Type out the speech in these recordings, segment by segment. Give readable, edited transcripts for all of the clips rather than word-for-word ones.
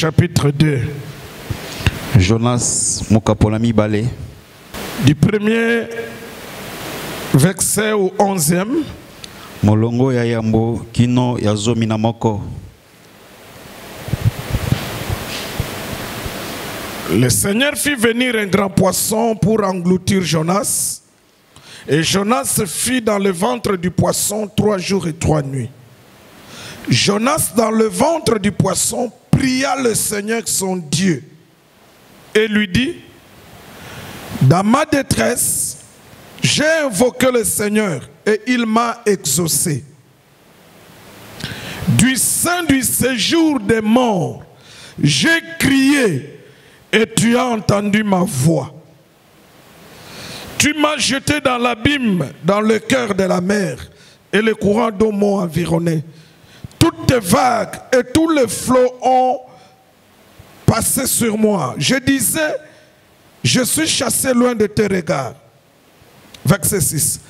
chapitre 2. Jonas Mokapolami Balé. Du premier verset au 11e. Molongo ya yambo kino ya zomi na moko. Le Seigneur fit venir un grand poisson pour engloutir Jonas. Et Jonas fit dans le ventre du poisson 3 jours et 3 nuits. Jonas dans le ventre du poisson pria le Seigneur son Dieu et lui dit: dans ma détresse, j'ai invoqué le Seigneur et il m'a exaucé. Du sein du séjour des morts, j'ai crié et tu as entendu ma voix. Tu m'as jeté dans l'abîme, dans le cœur de la mer, et les courants d'eau m'ont environné. Toutes tes vagues et tous les flots ont passé sur moi. Je disais, je suis chassé loin de tes regards. Verset 6.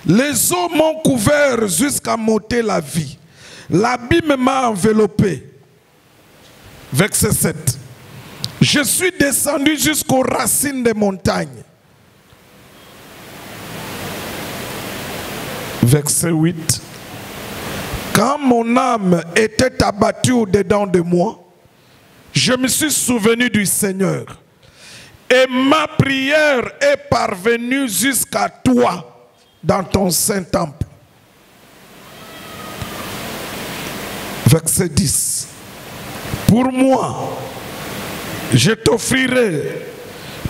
Les eaux m'ont couvert jusqu'à m'ôter la vie. L'abîme m'a enveloppé. Verset 7. Je suis descendu jusqu'aux racines des montagnes. Verset 8. Quand mon âme était abattue au-dedans de moi, je me suis souvenu du Seigneur. Et ma prière est parvenue jusqu'à toi dans ton saint temple. Verset 10. Pour moi, je t'offrirai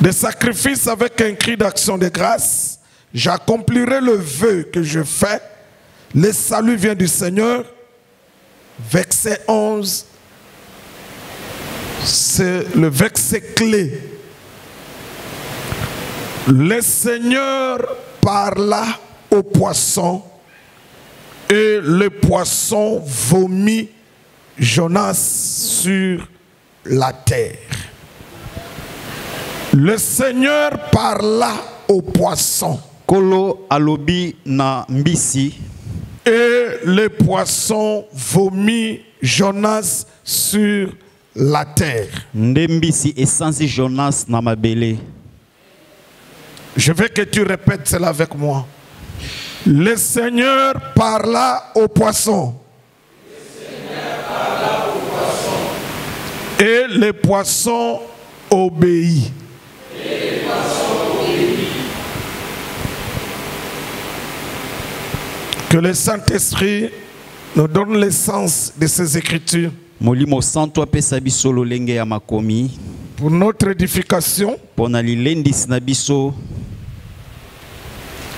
des sacrifices avec un cri d'action de grâce. J'accomplirai le vœu que je fais. Le salut vient du Seigneur. Verset 11. C'est le verset clé. Le Seigneur parla au poisson et le poisson vomit Jonas sur la terre. Le Seigneur parla au poisson. Kolo alobi na mbisi. Et le poisson vomit Jonas sur la terre. Ndembisi essensi Jonas na mabele. Je veux que tu répètes cela avec moi. Le Seigneur parla au poisson. Et le poisson obéit. Que le Saint-Esprit nous donne le sens de ces Écritures Molimo santo apesa biso lolenge ya makomi. pour notre édification Pona lilendis na biso.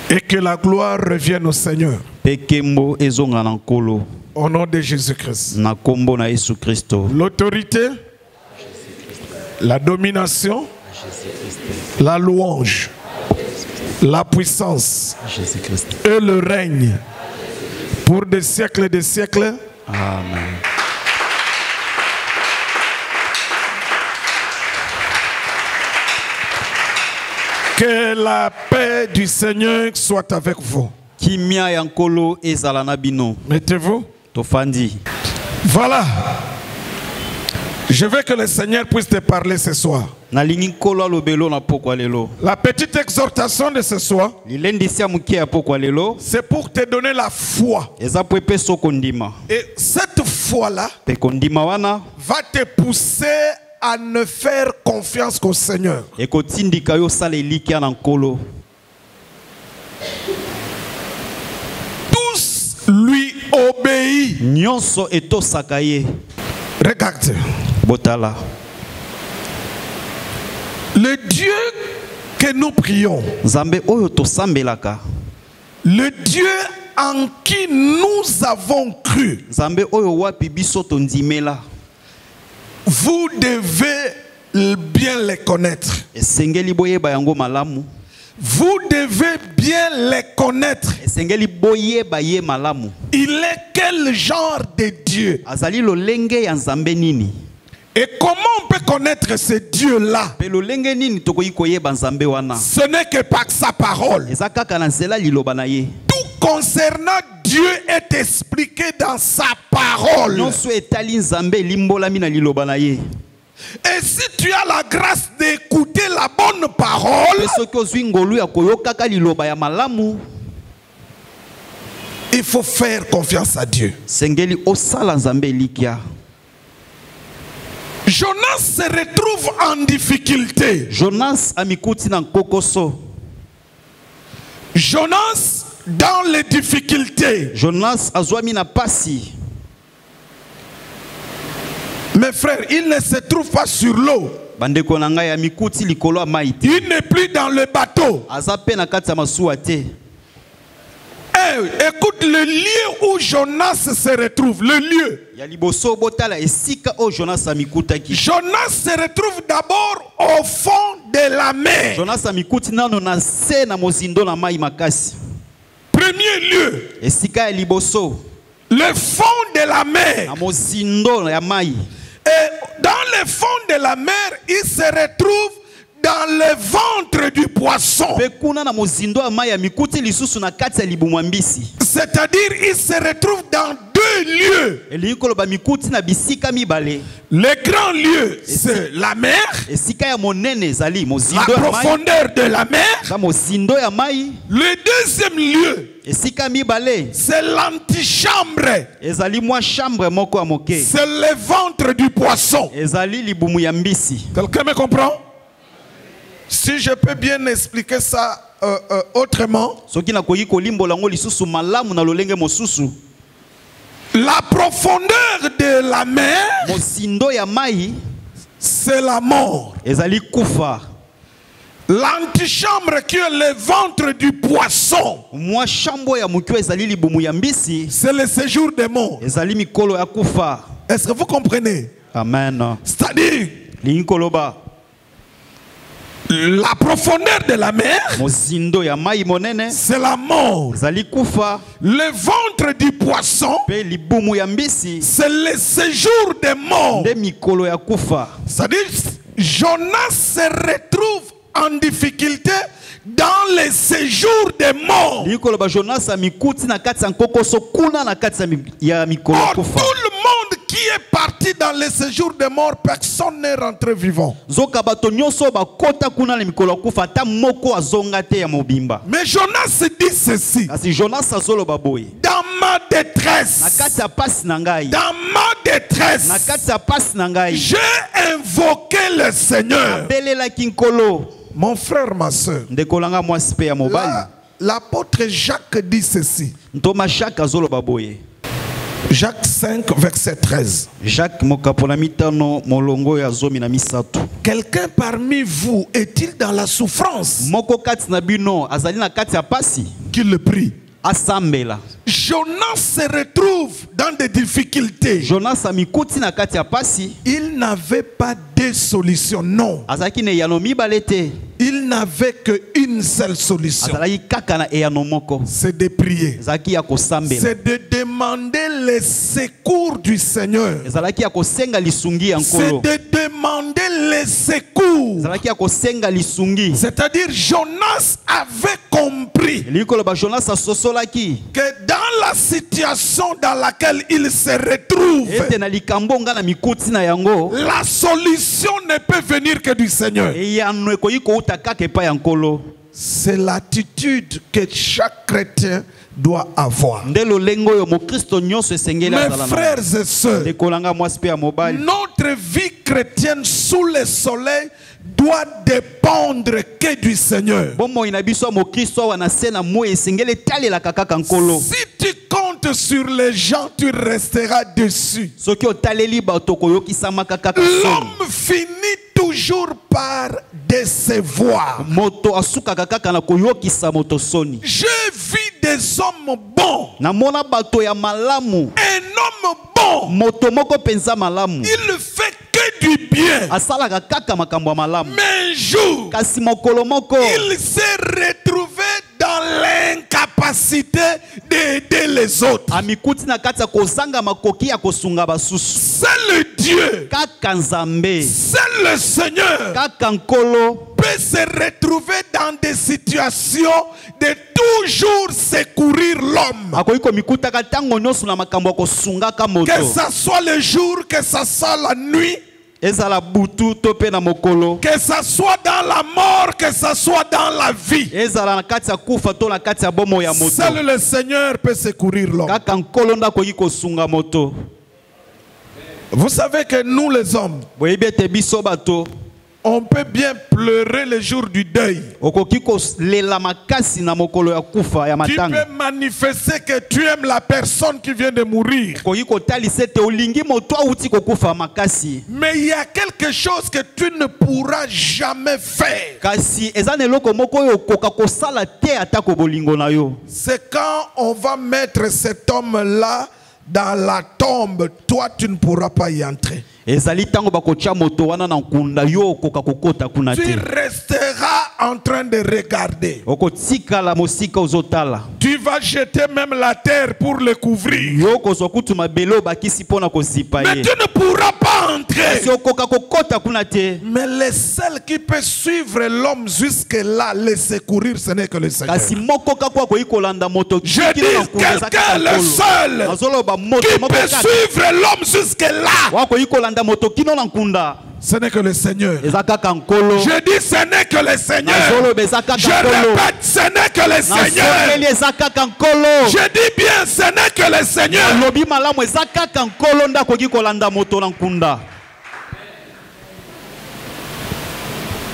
et que la gloire revienne au Seigneur. Pekembo ezonga na nkolo. Au nom de Jésus-Christ. Na kombo na Yesu Kristo. L'autorité, la domination, la louange, la puissance et le règne pour des siècles et des siècles. Amen. Que la paix du Seigneur soit avec vous. Kimia ya nkolo ezala na bino. Mettez-vous. Tofandi. Voilà. Je veux que le Seigneur puisse te parler ce soir. Na lingi nkolo alobelo na pokwa lelo. La petite exhortation de ce soir, Lilendisi ya muke ya pokwa lelo. c'est pour te donner la foi. Eza po epeso kondima. Et cette foi-là Pe kondima wana. va te pousser à ne faire confiance qu'au Seigneur. Ekotindika yo sala elikia na nkolo. Tous lui obéissent. Nyonso etosaka ye. Regarde. Botala. Le Dieu que nous prions, Nzambe oyo tosambelaka. le Dieu en qui nous avons cru, Nzambe oyo wapi biso tondimela. vous devez bien les connaître. Esengeli boyeba yango malamu. Vous devez bien les connaître. Esengeli boyeba ye malamu. Il est quel genre de Dieu? Azali lolenge ya Nzambe nini? Et comment on peut connaître ce Dieu-là? Pe lolenge nini tokoyi koyeba Nzambe wana? Ce n'est que par sa parole. Eza kaka na nzela liloba na ye. Tout concernant Dieu est expliqué dans sa parole. Nyonso etali Nzambe limbolami na liloba na ye. Et si tu as la grâce d'écouter la bonne parole, il faut faire confiance à Dieu. Jonas se retrouve en difficulté. Jonas dans les difficultés. Mes frères, il ne se trouve pas sur l'eau. Il n'est plus dans le bateau. Écoute le lieu où Jonas se retrouve. Le lieu. Jonas se retrouve d'abord au fond de la mer. Premier lieu. Le fond de la mer. Et dans le fond de la mer, il se retrouve dans le ventre du poisson. C'est-à-dire, il se retrouve dans deux lieux. Le grand lieu, c'est la mer. La profondeur de la mer. Le deuxième lieu, c'est l'antichambre. C'est le ventre du poisson. Quelqu'un me comprend? Si je peux bien expliquer ça autrement, la profondeur de la mer, c'est la mort. L'antichambre qui est le ventre du poisson, c'est le séjour des morts. Est-ce que vous comprenez? Amen. C'est-à-dire, la profondeur de la mer, c'est la mort. Le ventre du poisson, c'est le séjour des morts. C'est-à-dire, Jonas se retrouve en difficulté dans le séjour des morts. Or, tout le monde qui est parti dans le séjour des morts, personne n'est rentré vivant. Mais Jonas dit ceci: dans ma détresse, j'ai invoqué le Seigneur. Mon frère, ma soeur, l'apôtre Jacques dit ceci. Jacques 5, verset 13. Quelqu'un parmi vous est-il dans la souffrance? Qu'il le prie. Jonas se retrouve dans des difficultés. Il n'avait pas de solution, non. Il n'avait qu'une seule solution. C'est de prier. C'est de demander le secours du Seigneur. C'est de demander le secours. C'est-à-dire, Jonas avait compris que dans la situation dans laquelle il se retrouve, la solution ne peut venir que du Seigneur. C'est l'attitude que chaque chrétien doit avoir. Mes frères et sœurs, notre vie chrétienne sous le soleil doit dépendre que du Seigneur. Si tu comptes sur les gens, tu resteras dessus. L'homme finit toujours par décevoir. Je vis des hommes bons. Un homme bon, il ne fait que du bien. Mais un jour, il s'est retrouvé dans l'incapacité d'aider les autres. C'est le Dieu, c'est le Seigneur peut se retrouver dans des situations de toujours secourir l'homme. Que ça soit le jour, que ça soit la nuit, ezala butu to pe na mokolo que ça soit dans la mort, que ça soit dans la vie. ezala na kati ya kufa to na kati ya bomo ya moto Seul le Seigneur peut secourir l'homme. kaka nkolo nda koki kosunga moto. Vous savez que nous les hommes, boyebi ete biso bato on peut bien pleurer le jour du deuil. okoki kolela makasi na mokolo ya kufa ya Tu matanga peux manifester que tu aimes la personne qui vient de mourir. okoki kotalisa ete olingi moto awuti kokufa makasi Mais il y a quelque chose que tu ne pourras jamais faire. kasi eza na eloko moko oyo okoka kosala te atako bolingo na yo. C'est quand on va mettre cet homme-là dans la tombe, toi tu ne pourras pas y entrer. ezali tango bakotia moto wana na nkunda yo okoka kokota kuna Tu te resteras en train de regarder. okotikala mosika ozotala Tu vas jeter même la terre pour le couvrir. yo kozwa kutu mabele oyo bakisi mpona kozipa Mais ye tu ne pourras pas entrer. kasi okoka kokota kuna te. Mais le seul qui peut suivre l'homme jusque-là, le secourir, ce n'est que le Seigneur. kasi moko kaka akoki kolanda moto Je dis quelqu'un le seul azoloba moto qui moko peut suivre l'homme jusque-là, wakoki kolanda moto kino na nkunda ce n'est que le Seigneur. eza kaka nkolo. Je dis ce n'est que le Seigneur. azoloba eza kaka Je nkolo. répète, ce n'est que le Seigneur. nasokeli eza kaka nkolo. Je dis bien, ce n'est que le Seigneur. alobi malamu eza kaka nkolo nde akoki kolanda moto na nkunda.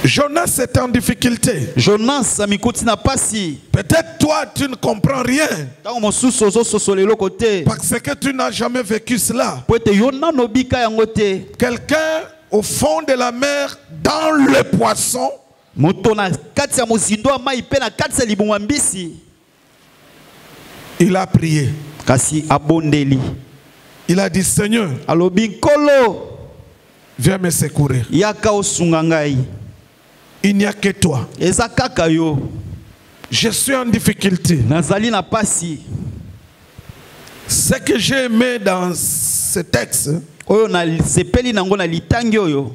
Jonas est en difficulté. Jonas mikuti na pasi Peut-être toi, tu ne comprends rien. ntango mosusu ozososola eloko te Parce que tu n'as jamais vécu cela. po ete yo nano obika yango te. Quelqu'un au fond de la mer, dans le poisson, moto na kati ya mozindo ya mai mpe na kati ya libungwa mbisi il a prié. kasi abondeli Il a dit, Seigneur, alobi nkolo viens me secourir. yaka osunga ngai Il n'y a que toi. eza kaka yo Je suis en difficulté. nazali na pasi. Ce que j'ai aimé dans ce texte, oyo na sepeli nango na litangi oyo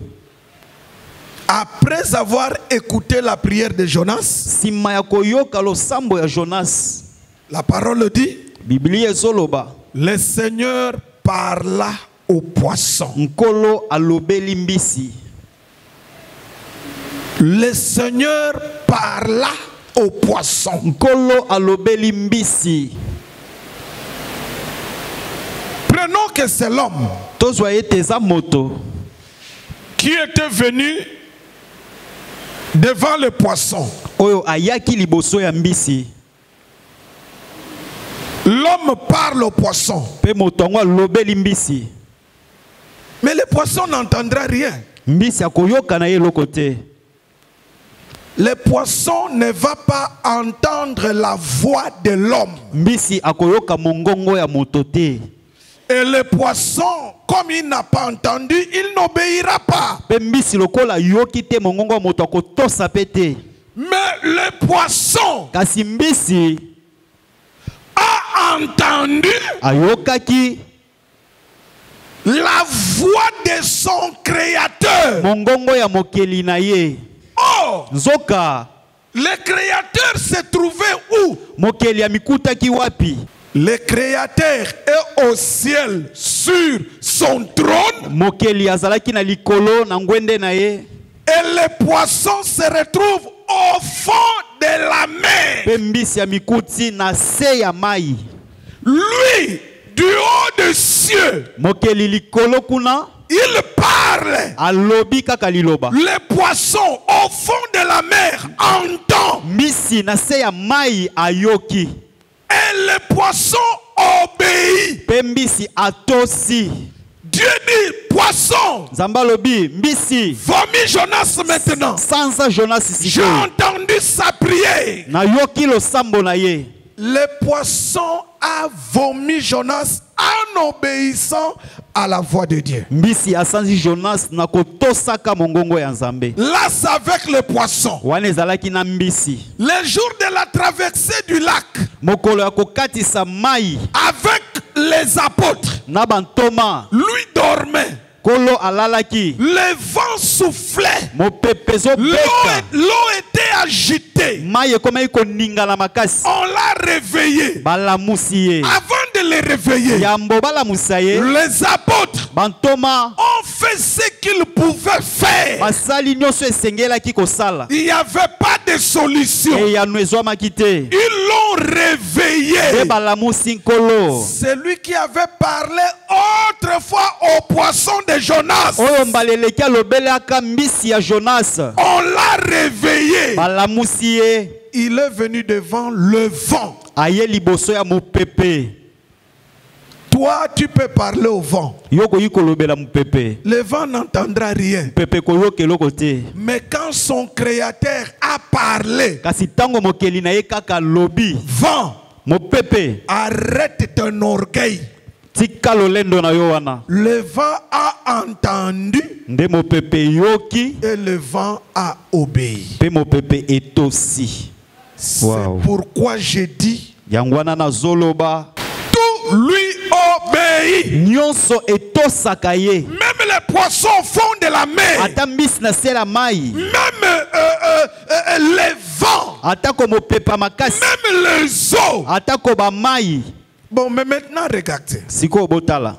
après avoir écouté la prière de Jonas, nsima ya koyoka losambo ya Jonas la parole dit, biblia ezoloba le Seigneur parla au poisson. nkolo alobeli mbisi. Le Seigneur parla au poisson. nkolo alobeli mbisi. Prenons que c'est l'homme tozwa ete eza moto qui était venu devant le poisson. oyo ayaki liboso ya mbisi. L'homme parle au poisson. mpe moto yango alobeli mbisi. Mais le poisson n'entendra rien. mbisi akoyoka na ye eloko te. Le poisson ne va pas entendre la voix de l'homme. mbisi akoyoka mongongo ya moto te. Et le poisson, comme il n'a pas entendu, il n'obéira pas. mpe mbisi lokola yoki te mongongo ya moto akotosa pe te. Mais le poisson kasi mbisi a entendu ayokaki la voix de son créateur. mongongo ya mokeli na ye. Oh, nzoka le créateur se trouvait où? mokeli amikutaki wapi? Le créateur est au ciel sur son trône. mokeli azalaki na likolo na ngwende na ye. Et le poisson se retrouve au fond de la mer. mpe mbisi ya mikuti na se ya mai. Lui, du haut des cieux, mokeli likolo kuna il parle. alobi kaka liloba. Le poisson au fond de la mer entend. mbisi na se ya mai ayoki. Et le poisson obéit. mpe mbisi atosi. Dieu dit, poisson, nzambe alobi mbisi vomis Jonas maintenant. sanza Jonas J'ai sikoyo. entendu sa prière. nayoki losambo na ye. Le poisson a vomi Jonas en obéissant à la voix de Dieu. mbisi asanzi Jonas na kotosaka mongongo ya nzambe. Là, c'est avec le poisson. wana ezalaki na mbisi. Le jour de la traversée du lac, mokolo ya kokatisa mai avec les apôtres, na bantoma lui dormait. kolo alalaki. Le vent soufflait. mopepe ezobeta. L'eau était agitée. mai ekomaki koningana makasi. On l'a réveillé. balamusi ye. Avant de le réveiller, yambo balamusa ye. les apôtres bantoma ont fait ce qu'ils pouvaient faire. basali nyonso esengelaki kosala Il n'y avait pas de solution. eyano ezwamaki te Ils l'ont nde réveillé. balamusi nkolo Celui qui avait parlé autrefois au poisson de Jonas, oyo mbala eleki alobelaka mbisi ya jonas on l'a réveillé. balamusi ye Il est venu devant le vent. aye liboso ya mopepe Toi, tu peux parler au vent. yo koyi kolobela mopepe Le vent n'entendra rien. mopepe koyoka eloko te Mais quand son créateur a parlé, kasi ntango mokeli na ye kaka lobi vent, mopepe arrête ton orgueil. tika lolendo na yo wana Le vent a entendu nde mopepe yoki et le vent a obéi. mpe mopepe etosi C'est Wow. pourquoi j'ai dit, yango wana nazoloba tout lui obéit. nyonso etosaka ye Même les poissons au fond de la mer, ata mbisi na se ya mai même les vents, atako mopepe makasi même les eaux. atako bamai Bon, mais maintenant, regardez. sikoyo botala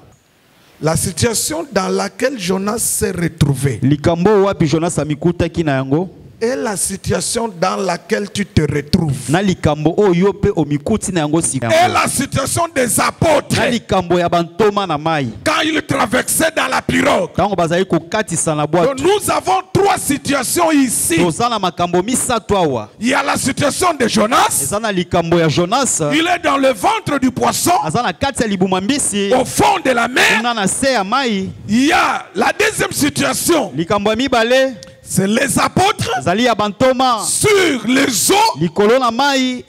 La situation dans laquelle Jonas s'est retrouvé likambo oyo wapi jonas amikutaki na yango et la situation dans laquelle tu te retrouves na likambo oyo yo mpe omikuti na yango sika et la situation des apôtres na likambo ya bantoma na mai quand ils traversaient dans la pirogue. ntango bazali kokatisa na Donc, bwato nous avons trois situations ici. toza na makambo misato awa Il y a la situation de Jonas. eza na likambo ya jonas Il est dans le ventre du poisson, aza na kati ya libuma mbisi au fond de la mer. kuna na se ya mai Il y a la deuxième situation, likambo ya mibale c'est les apôtres ezali ya bantoma sur les eaux. likolo na mai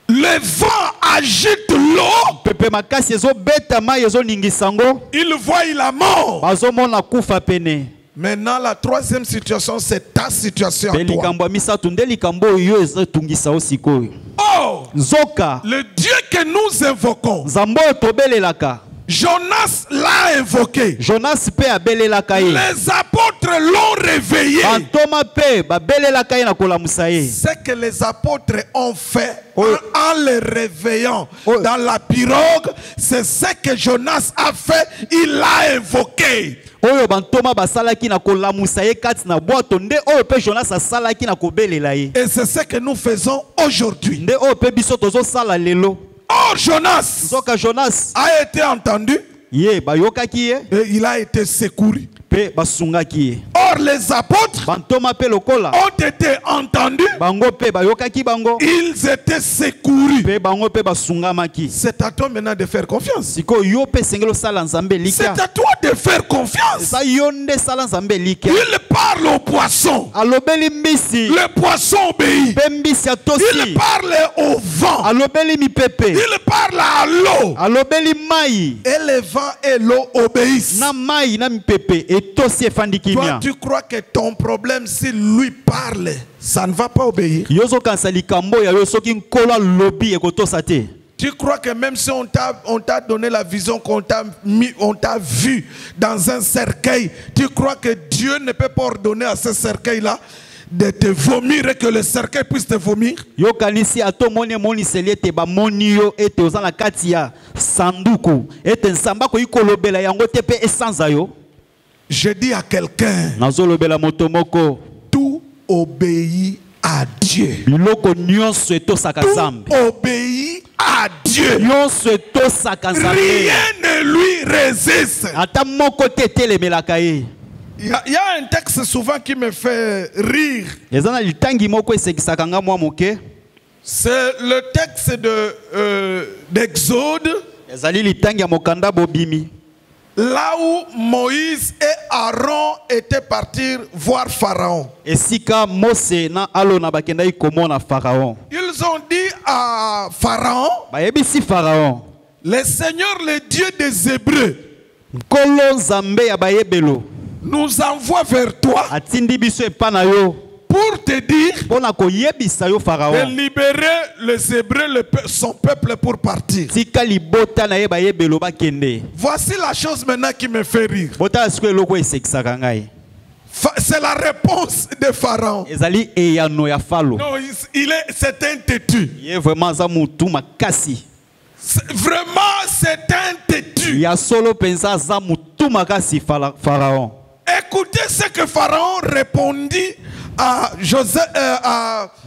Le vent agite l'eau. pepe makasi ezobeta mai ezoningisa yango Il voit la mort. bazomona kufa pene Maintenant, la troisième situation, c'est ta situation mpe à toi. likambo ya misato nde likambo oyo yo ezotungisa yo sikoyo Oh, nzoka le Dieu que nous invoquons, nzambe oyo tobelelaka Jonas l'a invoqué. jonas mpe abelelaka ye Les apôtres l'ont réveillé. bantoma mpe babelelaka ye na kolamusa ye Ce que les apôtres ont fait Oh. en les réveillant Oh. dans la pirogue, c'est ce que Jonas a fait. Il l'a invoqué. oyo bantoma basalaki na kolamusa ye kati na bwato nde oyo mpe jonas asalaki na kobelela ye Et c'est ce que nous faisons aujourd'hui. nde oyo mpe biso tozosala lelo Or, Jonas nzoka jonas a été entendu ye bayokaki ye et il a été secouru. mpe basungaki ye Or, les apôtres bantoma mpe lokola ont été entendus. bango mpe bayokaki bango Ils étaient secourus. mpe bango mpe basungamaki C'est à toi maintenant de faire confiance. sikoyo yo mpe esengeli osala nzambe C'est elikya à toi de faire confiance. eza yo nde sala nzambe elikya Il parle au poisson. alobeli mbisi Le poisson obéit. mpe mbisi Il atosi parle au vent. alobeli mipepe Il parle à l'eau. alobeli mai Et le vent et l'eau obéissent. na mai na mipepe etosi efandi Toi, kimia tu crois que ton problème, s'il lui parle, ça ne va pas obéir. yo ozokanisa likambo ya yo soki nkolo alobi ekotosa te Tu crois que même si on t'a donné la vision qu'on t'a mis, on t'a vu dans un cercueil, tu crois que Dieu ne peut pas ordonner à ce cercueil-là de te vomir et que le cercueil puisse te vomir? yokanisi ato moni emoniseli ete bamoni yo ete oza na kati ya sanduku ete nzambe akoki kolobela yango te mpe esanza yo Je dis à quelqu'un, nazolobela moto moko tout obéit à Dieu. biloko nyonso etosaka nzambe Tout obéit à Dieu. nyonso etosaka nzambe Rien ne lui résiste. ata moko te etelemelaka ye Il y a un texte souvent qui me fait rire. eza na litangi moko esekisaka nga mwa moke C'est le texte d'Exode, ezali litangi ya mokanda bobimi là où Moïse et Aaron étaient partis voir Pharaon. esika mose na alona bakendaki komona faraon Ils ont dit à Pharaon, bayebisi faraon le Seigneur, le Dieu des Hébreux, nkolo nzambe ya bayebelo nous envoie vers toi atindi biso epa na yo pour te dire mpo na koyebisa yo de faraon libérer les Hébreux, son peuple, pour partir. tika libota na ye bayebelo bakende Voici la chose maintenant qui me fait rire. botala sikoyo eloko esekisaka ngai C'est la réponse de Pharaon. ezali eyano ya falo Non, c'est un têtu. ye vraiment aza mutu makasi Vraiment, c'est un têtu. Ya solo pensa za mutu makasi Pharaon. Écoutez ce que Pharaon répondit à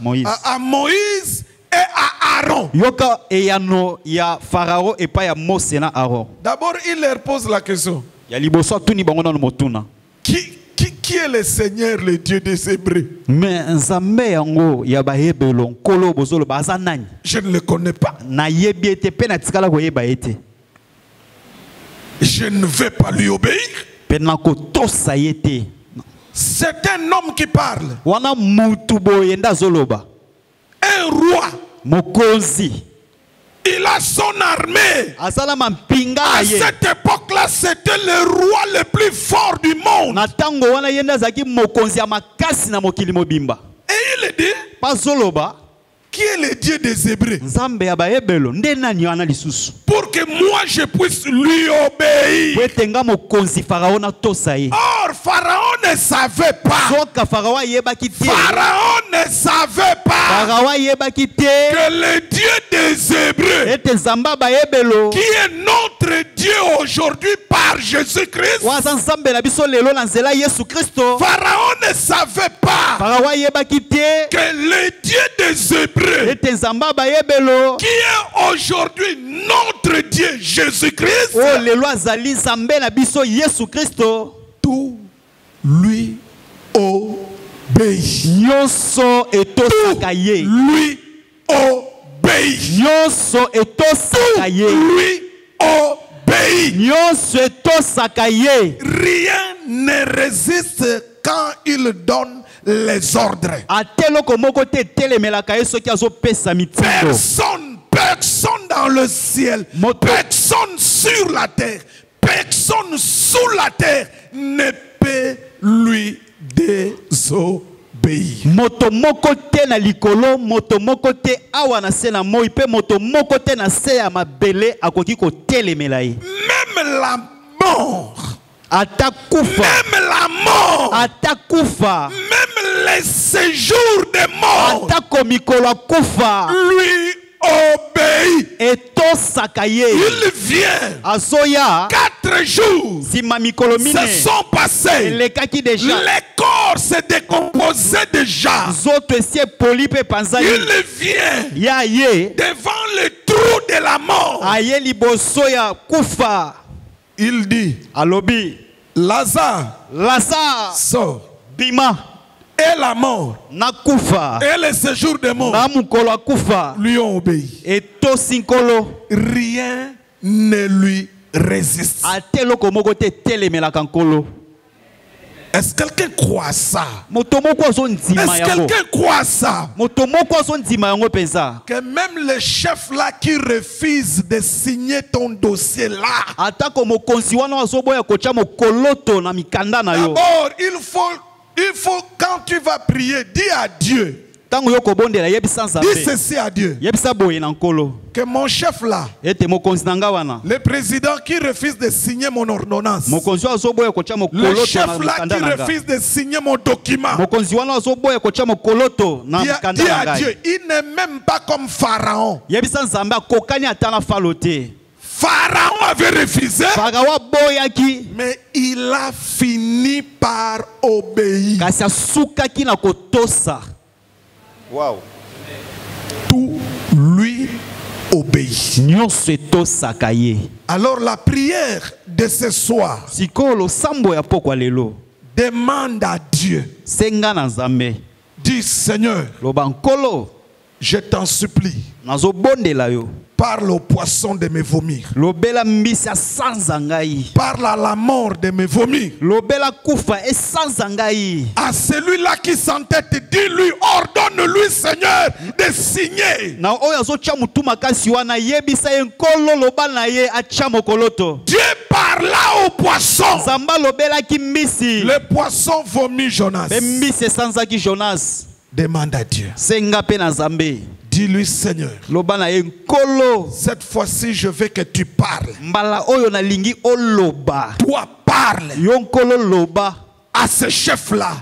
Moïse. à Moïse et à Aaron. Yoka eyano ya Pharaon et pas ya Mose na Aaron. D'abord, il leur pose la question. Ya liboso tuni bango na motuna. Qui est le Seigneur, le Dieu des Hébreux? Mais nzambe yango ya ba hebelo nkolo bozolo baza nani? Je ne le connais pas. Na yebi ete pe na tikala ko yeba ete. Je ne vais pas lui obéir. Pe na ko tosa yete. C'est un homme qui parle. Wana mutu boyenda zoloba. Un roi. Mokonzi. Il a son armée. À cette époque-là, c'était le roi le plus fort du monde. Et il dit, qui est le Dieu des Hébreux? Pour que moi je puisse lui obéir. Or, Pharaon ne savait pas. Pharaon ne savait pas que le Dieu des Hébreux, qui est notre Dieu aujourd'hui par Jésus-Christ, Pharaon ne savait pas que le Dieu des Hébreux, qui est aujourd'hui notre Dieu Jésus-Christ, tout lui obéit. Lui obéit. Lui obéit. Rien ne résiste quand il donne les ordres. Personne dans le ciel, personne sur la terre, personne sous la terre ne peut lui désobéir. Moto moko te na likolo, moto moko te awa na se na moi pe moto moko te na se ya mabele akoki ko telemela ye. Même la mort. Atakufa. Même la mort. Atakufa. Même les séjours des morts. Atakomikolo akufa. Lui obéit. Il vient. Asoya. 4 jours se sont passés. Les corps se décomposaient déjà. Il vient devant le trou de la mort. Il dit, Lazare, sort. Bima. Et la mort, et le séjour des morts lui ont obéi. Rien ne lui résiste. Est-ce que quelqu'un croit ça? Est-ce que quelqu'un croit ça? Que même le chef là qui refuse de signer ton dossier là, d'abord il faut quand tu vas prier, dis à Dieu. Dis ceci à Dieu. Que mon chef là, le président qui refuse de signer mon ordonnance, le chef là qui refuse de signer mon document, dis à Dieu, il n'est même pas comme Pharaon. Pharaon avait refusé, mais il a fini par obéir. Wow. Tout lui obéit. Alors la prière de ce soir demande à Dieu. Dis Seigneur, je t'en supplie, parle au poisson de mes vomirs. Parle à la mort de mes vomirs. À celui-là qui s'entête, dis-lui, ordonne-lui Seigneur de signer. Dieu parla au poisson. Le poisson vomit Jonas. Demande à Dieu. Dis-lui Seigneur, cette fois-ci je veux que tu parles. Toi parle à ce chef-là,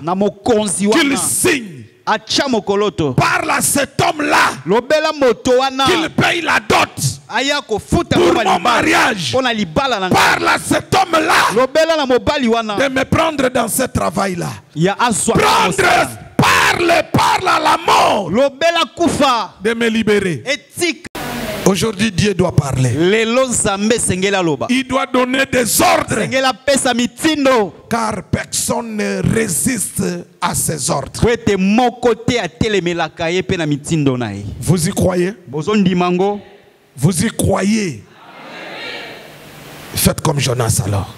qu'il signe. Parle à cet homme-là, qu'il paye la dot. pour mon mariage. Parle à cet homme-là de me prendre dans ce travail-là. Parle à la mort de me libérer. Aujourd'hui, Dieu doit parler. Il doit donner des ordres. Car personne ne résiste à ses ordres. Vous y croyez? Vous y croyez? Faites comme Jonas alors.